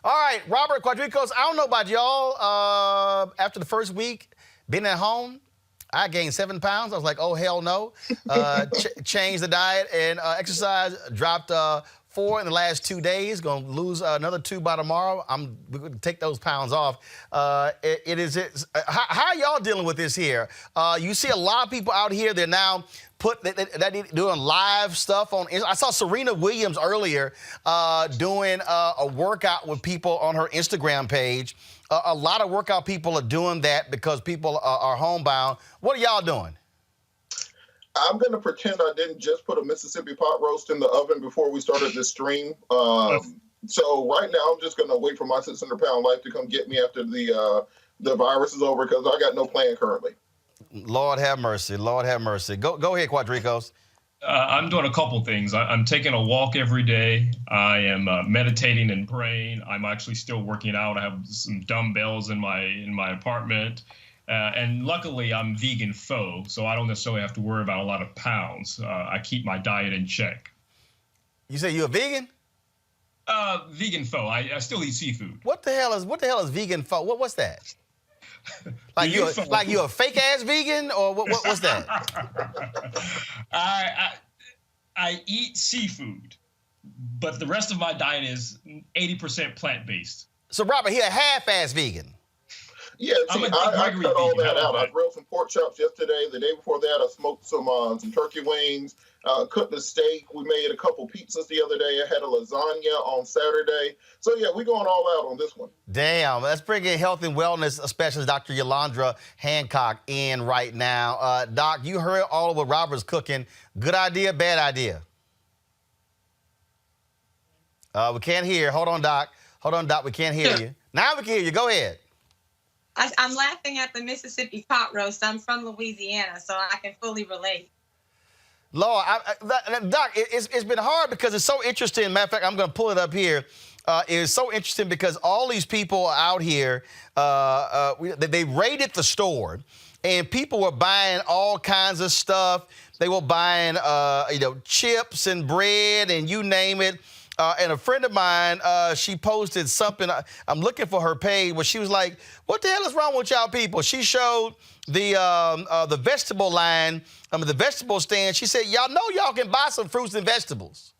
All right, Robert Quadricos, I don't know about y'all. After the first week being at home, I gained 7 pounds. I was like, oh, hell no. Changed the diet and exercise, dropped 4 in the last 2 days. Going to lose another 2 by tomorrow. We're going to take those pounds off. How are y'all dealing with this here? You see a lot of people out here, they're now doing live stuff on. I saw Serena Williams earlier doing a workout with people on her Instagram page. A lot of workout people are doing that because people are homebound. What are y'all doing? I'm going to pretend I didn't just put a Mississippi pot roast in the oven before we started this stream. So right now, I'm just going to wait for my 600-pound life to come get me after the virus is over because I got no plan currently. Lord have mercy. Lord have mercy. Go ahead, Quadricos. I'm doing a couple things. I'm taking a walk every day. I am meditating and praying. I'm actually still working out. I have some dumbbells in my apartment. And luckily, I'm vegan faux, so I don't necessarily have to worry about a lot of pounds. I keep my diet in check. You say you're a vegan? Vegan faux. I still eat seafood. What the hell is vegan faux? What's that? Like you a fake ass vegan or what's that? I eat seafood, but the rest of my diet is 80% plant-based. So Robert, he a half-ass vegan. Yeah, see, I cut all that out. I grilled some pork chops yesterday. The day before that, I smoked some turkey wings, cooked a steak. We made a couple pizzas the other day. I had a lasagna on Saturday. So, yeah, we're going all out on this one. Damn, let's bring in health and wellness specialist Dr. Yolandra Hancock in right now. Doc, you heard all of what Robert's cooking. Good idea, bad idea? We can't hear. Hold on, Doc. We can't hear you. Now we can hear you. Go ahead. I'm laughing at the Mississippi pot roast. I'm from Louisiana, so I can fully relate. Lord, Doc, it's been hard because it's so interesting. Matter of fact, I'm going to pull it up here. It's so interesting because all these people out here, they raided the store, and people were buying all kinds of stuff. They were buying, chips and bread and you name it. And a friend of mine, she posted something. I'm looking for her page where she was like, "What the hell is wrong with y'all people?" She showed the vegetable line, the vegetable stand. She said, "Y'all know y'all can buy some fruits and vegetables."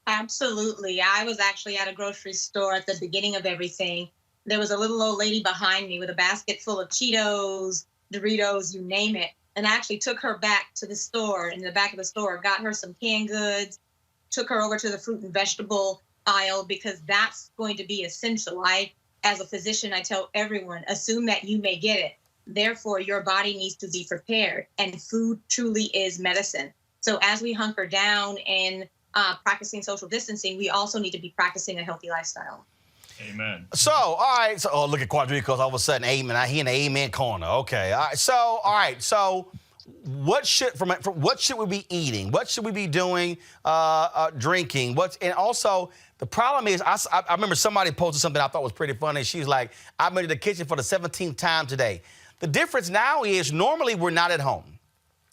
Absolutely. I was actually at a grocery store at the beginning of everything. There was a little old lady behind me with a basket full of Cheetos, Doritos, you name it. And I actually took her back to the store, in the back of the store, got her some canned goods, took her over to the fruit and vegetable aisle because that's going to be essential. As a physician, I tell everyone, assume that you may get it. Therefore, your body needs to be prepared, and food truly is medicine. So as we hunker down and practicing social distancing, we also need to be practicing a healthy lifestyle. Amen. So, all right. So, look at Quadricos. All of a sudden, amen. He in the amen corner. Okay. All right. So, what should we be eating? What should we be doing? Drinking? And also the problem is, I remember somebody posted something I thought was pretty funny. She's like, "I've been to the kitchen for the 17th time today." The difference now is normally we're not at home.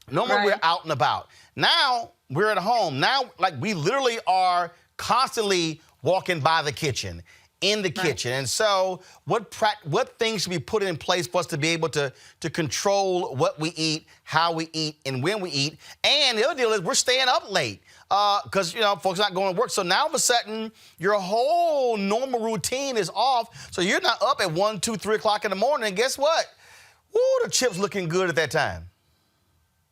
Normally we're out and about. Now we're at home. Now, like, we literally are constantly walking by the kitchen. In the kitchen. And so what things should be put in place for us to be able to control what we eat, how we eat, and when we eat? And the other deal is we're staying up late because, folks are not going to work. So now all of a sudden, your whole normal routine is off. So you're not up at 1, 2, 3 o'clock in the morning. And guess what? Woo, the chip's looking good at that time.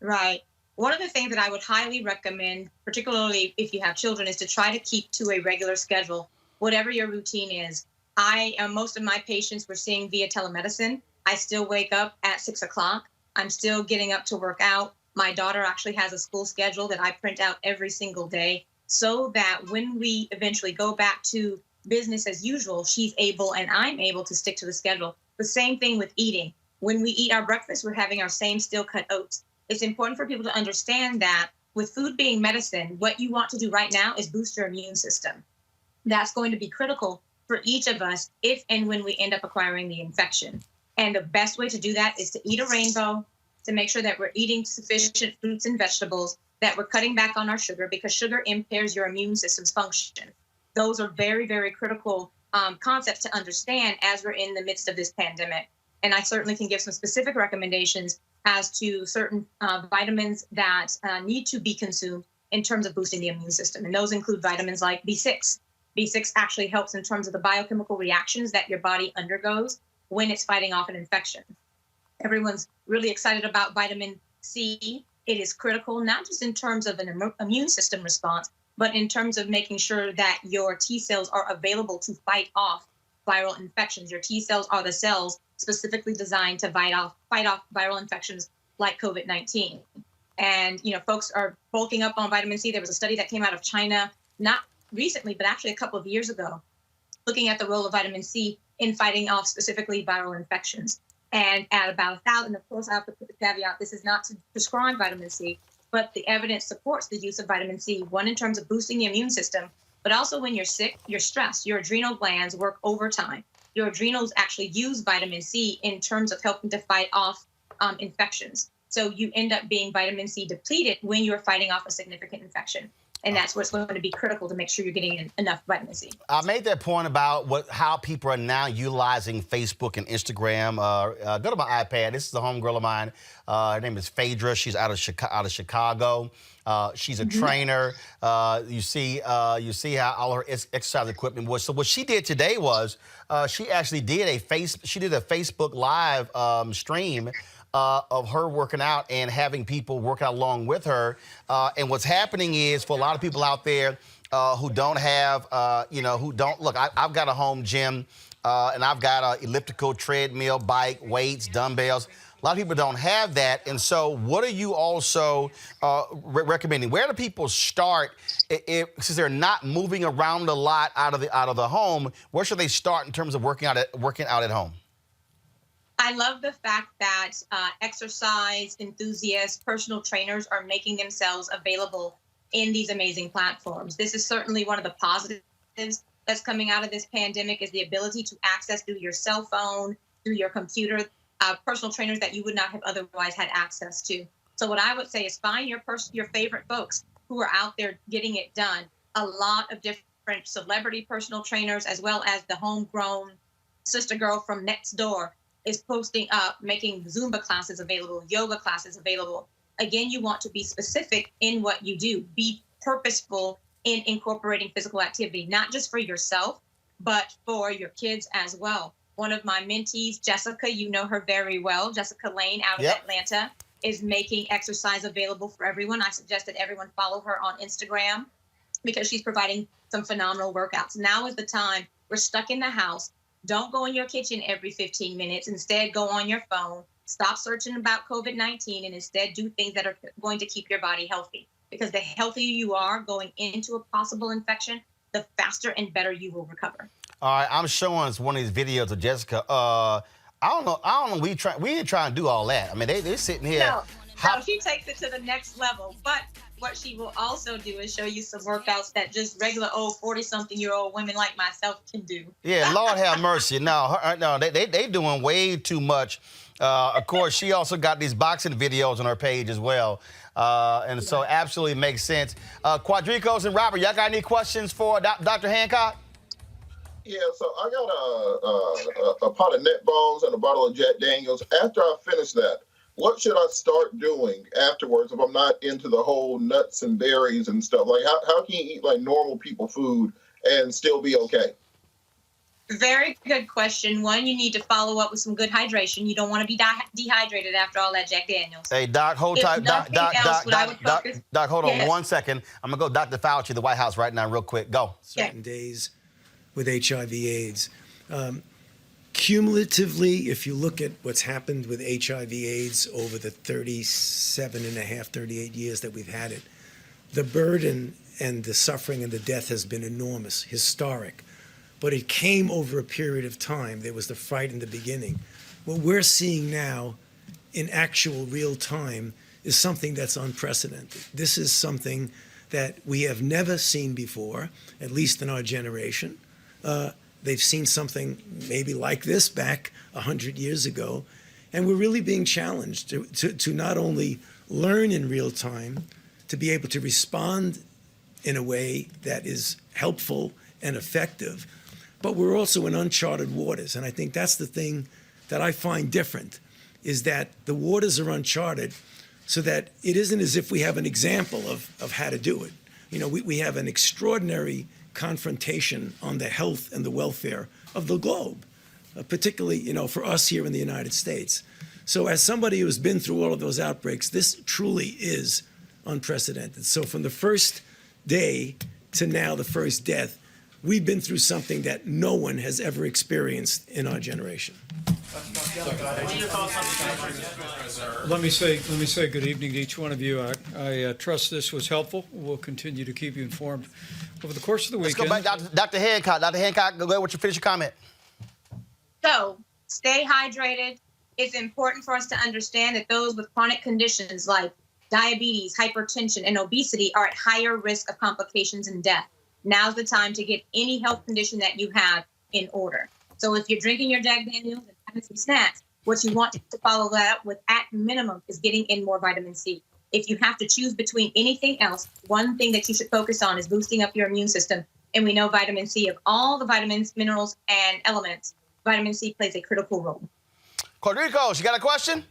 Right. One of the things that I would highly recommend, particularly if you have children, is to try to keep to a regular schedule. Whatever your routine is. Most of my patients we're seeing via telemedicine. I still wake up at 6 o'clock. I'm still getting up to work out. My daughter actually has a school schedule that I print out every single day so that when we eventually go back to business as usual, she's able and I'm able to stick to the schedule. The same thing with eating. When we eat our breakfast, we're having our same steel-cut oats. It's important for people to understand that with food being medicine, what you want to do right now is boost your immune system. That's going to be critical for each of us if and when we end up acquiring the infection. And the best way to do that is to eat a rainbow, to make sure that we're eating sufficient fruits and vegetables, that we're cutting back on our sugar because sugar impairs your immune system's function. Those are very, very critical concepts to understand as we're in the midst of this pandemic. And I certainly can give some specific recommendations as to certain vitamins that need to be consumed in terms of boosting the immune system. And those include vitamins like B6. B6 actually helps in terms of the biochemical reactions that your body undergoes when it's fighting off an infection. Everyone's really excited about vitamin C. It is critical, not just in terms of an immune system response, but in terms of making sure that your T cells are available to fight off viral infections. Your T cells are the cells specifically designed to fight off viral infections like COVID-19. And, folks are bulking up on vitamin C. There was a study that came out of China, not recently, but actually a couple of years ago, looking at the role of vitamin C in fighting off specifically viral infections. And at about 1,000, of course, I have to put the caveat, this is not to prescribe vitamin C, but the evidence supports the use of vitamin C, one, in terms of boosting the immune system, but also when you're sick, you're stressed, your adrenal glands work overtime. Your adrenals actually use vitamin C in terms of helping to fight off infections. So you end up being vitamin C depleted when you're fighting off a significant infection. And that's what's going to be critical to make sure you're getting enough vitamin C. I made that point about how people are now utilizing Facebook and Instagram. Go to my iPad. This is a homegirl of mine. Her name is Phaedra. She's out of Chicago. She's a trainer. You see how all her exercise equipment was. So what she did today was she actually did a Facebook Live stream of her working out and having people work out along with her. And what's happening is, for a lot of people out there who don't have, look, I've got a home gym and I've got an elliptical, treadmill, bike, weights, dumbbells. A lot of people don't have that. And so what are you also recommending? Where do people start since they're not moving around a lot out of the home? Where should they start in terms of working out at home? I love the fact that exercise enthusiasts, personal trainers are making themselves available in these amazing platforms. This is certainly one of the positives that's coming out of this pandemic, is the ability to access through your cell phone, through your computer, personal trainers that you would not have otherwise had access to. So what I would say is find your favorite folks who are out there getting it done. A lot of different celebrity personal trainers, as well as the homegrown sister girl from next door, is posting up, making Zumba classes available, yoga classes available. Again, you want to be specific in what you do. Be purposeful in incorporating physical activity, not just for yourself, but for your kids as well. One of my mentees, Jessica, you know her very well, Jessica Lane out of Atlanta, is making exercise available for everyone. I suggest that everyone follow her on Instagram because she's providing some phenomenal workouts. Now is the time. We're stuck in the house. Don't go in your kitchen every 15 minutes. Instead, go on your phone. Stop searching about COVID-19 and instead do things that are going to keep your body healthy. Because the healthier you are going into a possible infection, the faster and better you will recover. All right, I'm showing us one of these videos of Jessica. I don't know. We ain't trying to do all that. I mean, they're sitting here. No, she takes it to the next level. But what she will also do is show you some workouts that just regular old 40-something-year-old women like myself can do. Yeah, Lord have mercy. No, they doing way too much. Of course, she also got these boxing videos on her page as well. And so absolutely makes sense. Quadricos and Robert, y'all got any questions for Dr. Hancock? Yeah, so I got a pot of net bones and a bottle of Jack Daniels. After I finish that, what should I start doing afterwards if I'm not into the whole nuts and berries and stuff? Like, how can you eat like normal people food and still be okay? Very good question. One, you need to follow up with some good hydration. You don't want to be dehydrated after all that Jack Daniels. Hey, Doc, hold tight. Doc, hold on 1 second. I'm going to go Dr. Fauci, the White House right now real quick. Go. Certain days with HIV/AIDS. Cumulatively, if you look at what's happened with HIV/AIDS over the 38 years that we've had it, the burden and the suffering and the death has been enormous, historic. But it came over a period of time. There was the fright in the beginning. What we're seeing now in actual real time is something that's unprecedented. This is something that we have never seen before, at least in our generation. They've seen something maybe like this back 100 years ago. And we're really being challenged to not only learn in real time, to be able to respond in a way that is helpful and effective, but we're also in uncharted waters. And I think that's the thing that I find different, is that the waters are uncharted so that it isn't as if we have an example of how to do it. You know, we have an extraordinary confrontation on the health and the welfare of the globe, particularly, you know, for us here in the United States. So as somebody who's been through all of those outbreaks, this truly is unprecedented. So from the first day to now, the first death, we've been through something that no one has ever experienced in our generation. Let me say good evening to each one of you. I trust this was helpful. We'll continue to keep you informed over the course of the weekend. Let's go back, Dr. Hancock. Dr. Hancock, go ahead with your finish your comment. So stay hydrated. It's important for us to understand that those with chronic conditions like diabetes, hypertension, and obesity are at higher risk of complications and death. Now's the time to get any health condition that you have in order. So if you're drinking your Jack Daniels and having some snacks, what you want to follow that up with at minimum is getting in more vitamin C. If you have to choose between anything else, one thing that you should focus on is boosting up your immune system. And we know vitamin C, of all the vitamins, minerals, and elements, vitamin C plays a critical role. Quadricos, you got a question?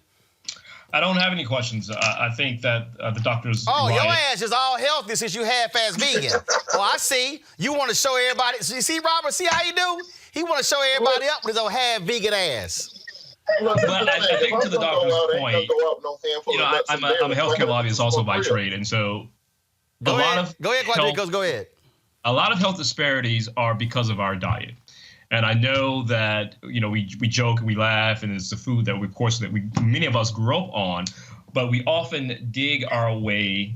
I don't have any questions. I think that the doctor's your right. ass is all healthy since you half-ass vegan. Oh, I see. You want to show everybody. So you see, Robert, see how you do? He want to show everybody up with his old half-vegan ass. But I think to the doctor's point, you know, I'm a healthcare lobbyist also by trade, and so go ahead, Quadricos, go ahead. A lot of health disparities are because of our diet. And I know that, you know, we joke and we laugh, and it's the food that many of us grew up on, but we often dig our way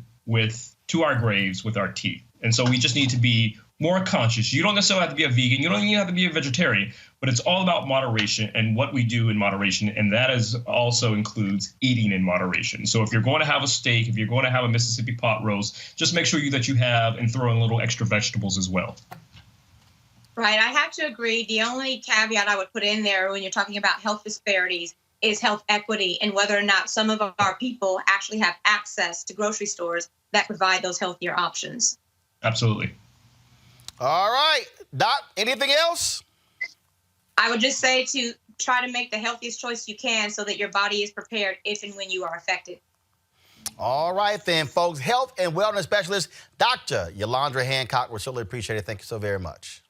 to our graves with our teeth. And so we just need to be more conscious. You don't necessarily have to be a vegan. You don't even have to be a vegetarian, but it's all about moderation and what we do in moderation. And that also includes eating in moderation. So if you're going to have a steak, if you're going to have a Mississippi pot roast, just make sure that you have and throw in little extra vegetables as well. Right. I have to agree. The only caveat I would put in there when you're talking about health disparities is health equity and whether or not some of our people actually have access to grocery stores that provide those healthier options. Absolutely. All right. Doc, anything else? I would just say to try to make the healthiest choice you can so that your body is prepared if and when you are affected. All right, then, folks. Health and wellness specialist, Dr. Yola Hancock. We certainly appreciate it. Thank you so very much.